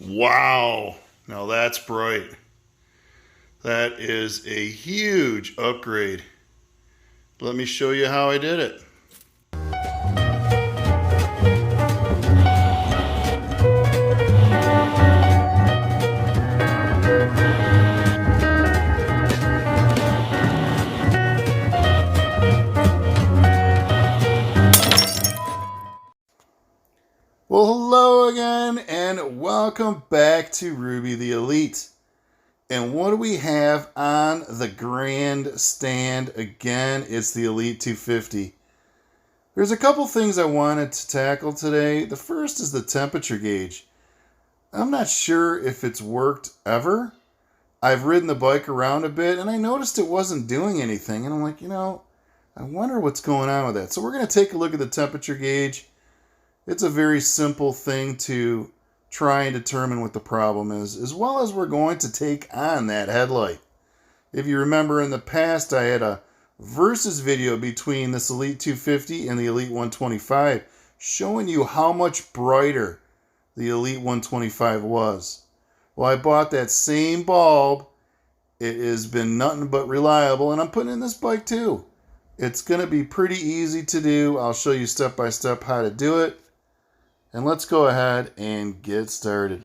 Wow, now that's bright. That is a huge upgrade. Let me show you how I did it. Well, hello again, and welcome back to Ruby the Elite. And what do we have on the grandstand again? It's the Elite 250. There's a couple things I wanted to tackle today. The first is the temperature gauge. I'm not sure if it's worked ever. I've ridden the bike around a bit, and I noticed it wasn't doing anything. And I'm like, I wonder what's going on with that. So we're going to take a look at the temperature gauge. It's a very simple thing to try and determine what the problem is, as well as we're going to take on that headlight. If you remember in the past, I had a versus video between this Elite 250 and the Elite 125 showing you how much brighter the Elite 125 was. Well, I bought that same bulb. It has been nothing but reliable, and I'm putting in this bike too. It's going to be pretty easy to do. I'll show you step by step how to do it. And let's go ahead and get started.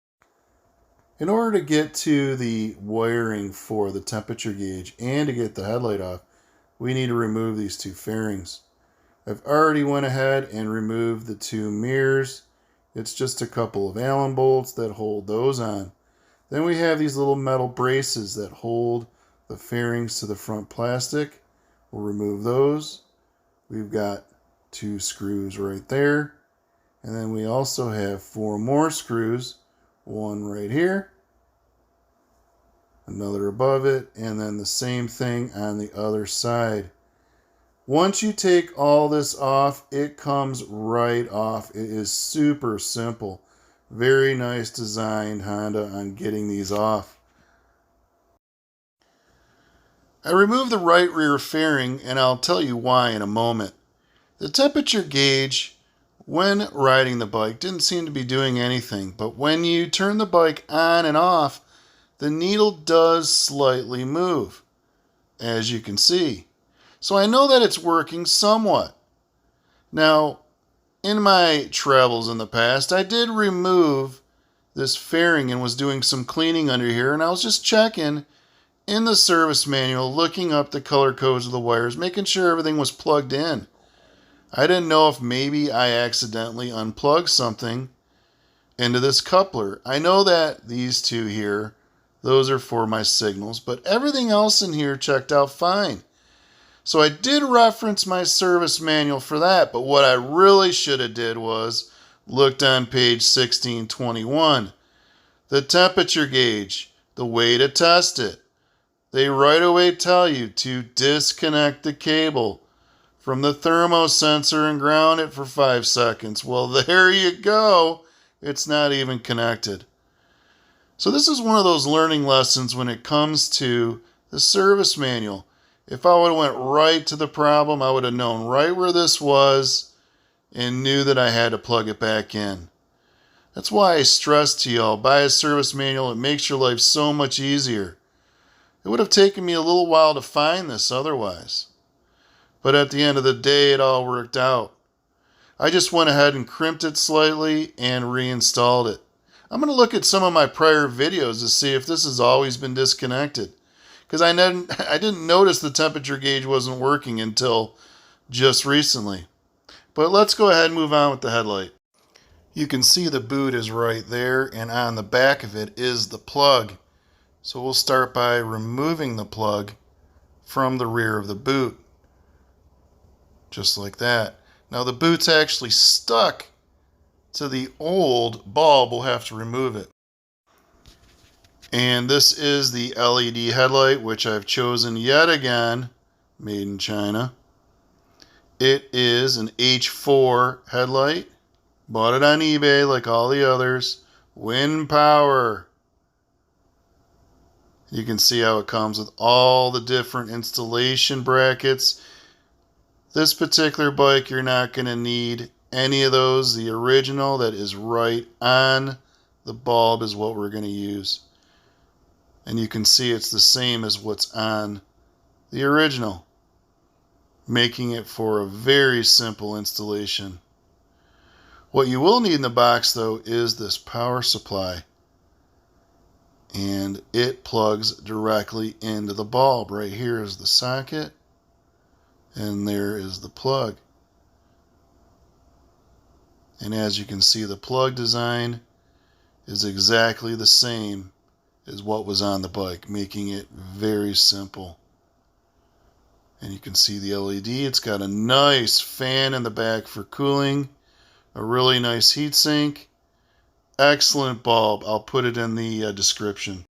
In order to get to the wiring for the temperature gauge and to get the headlight off, we need to remove these two fairings. I've already went ahead and removed the two mirrors. It's just a couple of Allen bolts that hold those on. Then we have these little metal braces that hold the fairings to the front plastic. We'll remove those. We've got two screws right there. And then we also have four more screws, one right here, another above it, and then the same thing on the other side. Once you take all this off, it comes right off. It is super simple. Very nice designed Honda on getting these off. I removed the right rear fairing, and I'll tell you why in a moment. The temperature gauge, when riding the bike, didn't seem to be doing anything, but when you turn the bike on and off, the needle does slightly move, as you can see. So I know that it's working somewhat. Now, in my travels in the past, I did remove this fairing and was doing some cleaning under here, and I was just checking in the service manual, looking up the color codes of the wires, making sure everything was plugged in. I didn't know if maybe I accidentally unplugged something into this coupler. I know that these two here, those are for my signals, but everything else in here checked out fine. So I did reference my service manual for that, but what I really should have did was looked on page 1621. The temperature gauge, the way to test it. They right away tell you to disconnect the cable from the thermosensor and ground it for 5 seconds. Well, there you go. It's not even connected. So this is one of those learning lessons when it comes to the service manual. If I would have went right to the problem, I would have known right where this was and knew that I had to plug it back in. That's why I stress to y'all, buy a service manual. It makes your life so much easier. It would have taken me a little while to find this otherwise. But at the end of the day, it all worked out. I just went ahead and crimped it slightly and reinstalled it. I'm going to look at some of my prior videos to see if this has always been disconnected. Because I didn't notice the temperature gauge wasn't working until just recently. But let's go ahead and move on with the headlight. You can see the boot is right there, and on the back of it is the plug. So we'll start by removing the plug from the rear of the boot. Just like that. Now the boot's actually stuck to the old bulb. We'll have to remove it. And this is the LED headlight, which I've chosen yet again, made in China. It is an H4 headlight. Bought it on eBay like all the others. Wind power. You can see how it comes with all the different installation brackets. This particular bike, you're not going to need any of those. The original that is right on the bulb is what we're going to use. And you can see it's the same as what's on the original, making it for a very simple installation. What you will need in the box, though, is this power supply. And it plugs directly into the bulb. Right here is the socket, and there is the plug. And as you can see, the plug design is exactly the same as what was on the bike, making it very simple. And you can see the LED. It's got a nice fan in the back for cooling, a really nice heatsink. Excellent bulb. I'll put it in the description.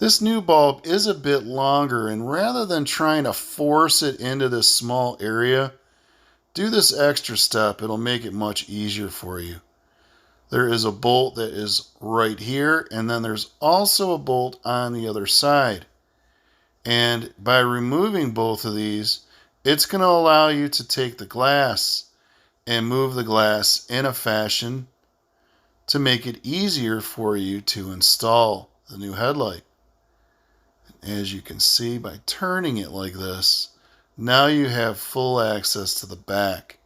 This new bulb is a bit longer, and rather than trying to force it into this small area, do this extra step. It'll make it much easier for you. There is a bolt that is right here, and then there's also a bolt on the other side. And by removing both of these, it's going to allow you to take the glass and move the glass in a fashion to make it easier for you to install the new headlight. As you can see, by turning it like this, now you have full access to the back.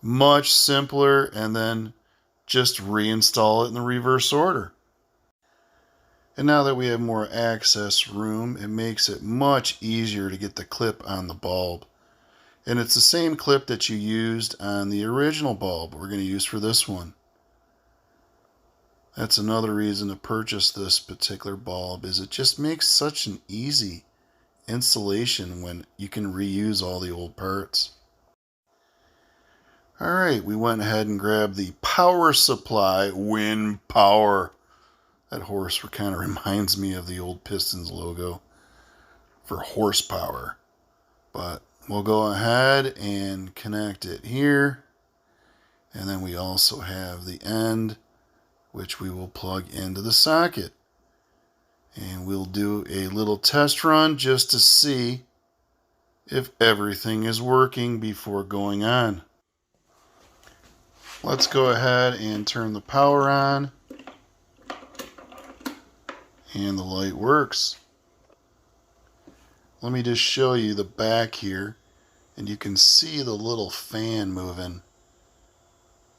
Much simpler, and then just reinstall it in the reverse order. And now that we have more access room, it makes it much easier to get the clip on the bulb. And it's the same clip that you used on the original bulb we're going to use for this one. That's another reason to purchase this particular bulb, is it just makes such an easy installation when you can reuse all the old parts. Alright, we went ahead and grabbed the power supply, Wind Power. That horse kind of reminds me of the old Pistons logo for horsepower. But we'll go ahead and connect it here. And then we also have the end, which we will plug into the socket. And we'll do a little test run just to see if everything is working before going on. Let's go ahead and turn the power on. And the light works. Let me just show you the back here, and you can see the little fan moving.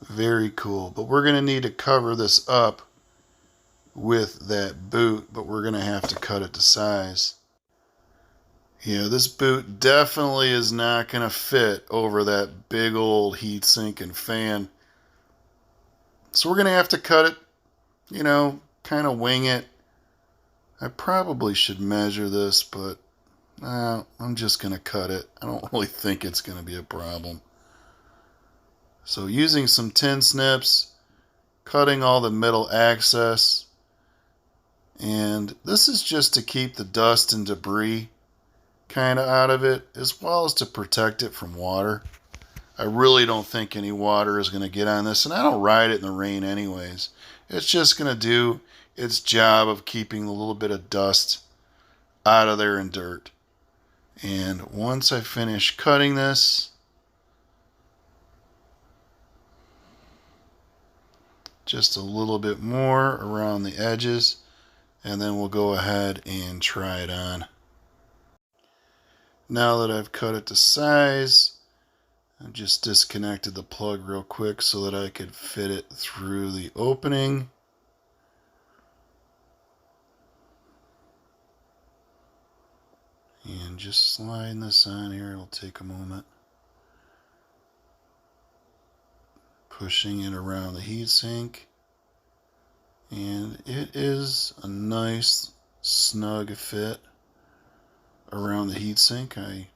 Very cool. But we're going to need to cover this up with that boot, but we're going to have to cut it to size. Yeah, this boot definitely is not going to fit over that big old heatsink and fan. So we're going to have to cut it, kind of wing it. I probably should measure this, but I'm just going to cut it. I don't really think it's going to be a problem. So using some tin snips, cutting all the middle access, and this is just to keep the dust and debris kind of out of it, as well as to protect it from water. I really don't think any water is going to get on this, and I don't ride it in the rain anyways. It's just going to do its job of keeping a little bit of dust out of there and dirt. And once I finish cutting this, just a little bit more around the edges, and then we'll go ahead and try it on. Now that I've cut it to size, I just disconnected the plug real quick so that I could fit it through the opening. And just sliding this on here, it'll take a moment. Pushing it around the heatsink. And it is a nice, snug fit around the heatsink. I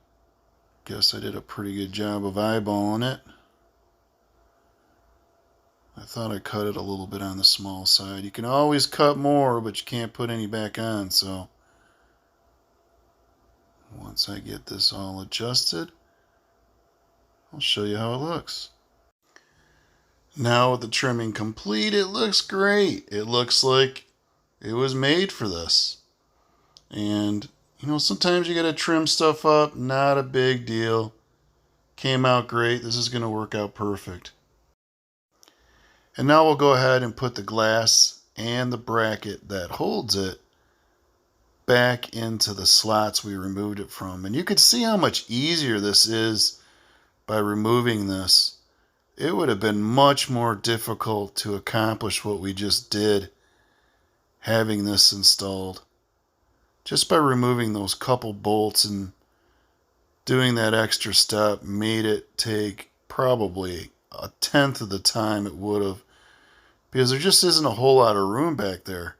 guess I did a pretty good job of eyeballing it. I thought I cut it a little bit on the small side. You can always cut more, but you can't put any back on, so once I get this all adjusted, I'll show you how it looks. Now with the trimming complete, it looks great. It looks like it was made for this. And, sometimes you gotta trim stuff up. Not a big deal. Came out great. This is gonna work out perfect. And now we'll go ahead and put the glass and the bracket that holds it back into the slots we removed it from. And you can see how much easier this is by removing this. It would have been much more difficult to accomplish what we just did having this installed. Just by removing those couple bolts and doing that extra step made it take probably a tenth of the time it would have, because there just isn't a whole lot of room back there.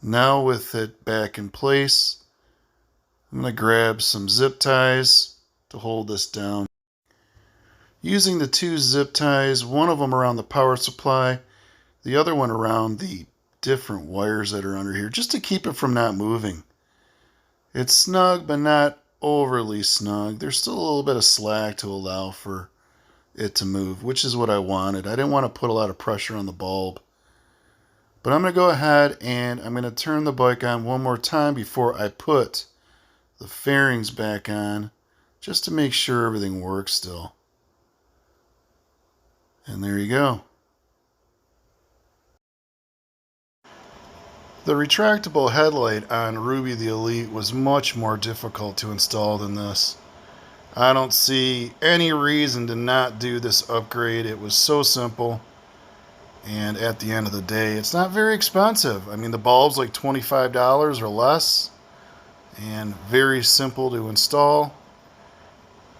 Now with it back in place, I'm going to grab some zip ties to hold this down. Using the two zip ties, one of them around the power supply, the other one around the different wires that are under here, just to keep it from not moving. It's snug, but not overly snug. There's still a little bit of slack to allow for it to move, which is what I wanted. I didn't want to put a lot of pressure on the bulb. But I'm going to go ahead and I'm going to turn the bike on one more time before I put the fairings back on, just to make sure everything works still. And there you go. The retractable headlight on Ruby the Elite was much more difficult to install than this. I don't see any reason to not do this upgrade. It was so simple. And at the end of the day, it's not very expensive. I mean, the bulb's like $25 or less. And very simple to install.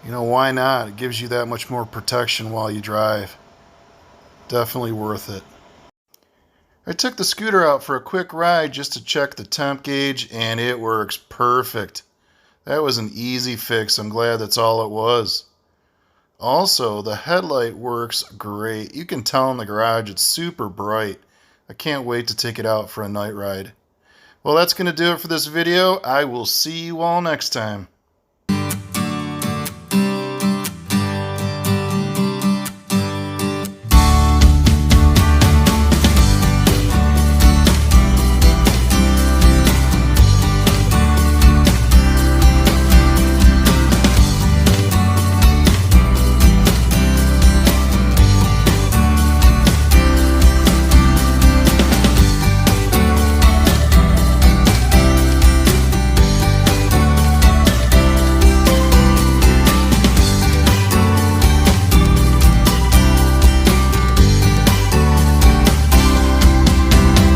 You know, why not? It gives you that much more protection while you drive. Definitely worth it. I took the scooter out for a quick ride just to check the temp gauge, and it works perfect. That was an easy fix. I'm glad that's all it was. Also, the headlight works great. You can tell in the garage it's super bright. I can't wait to take it out for a night ride. Well, that's going to do it for this video. I will see you all next time.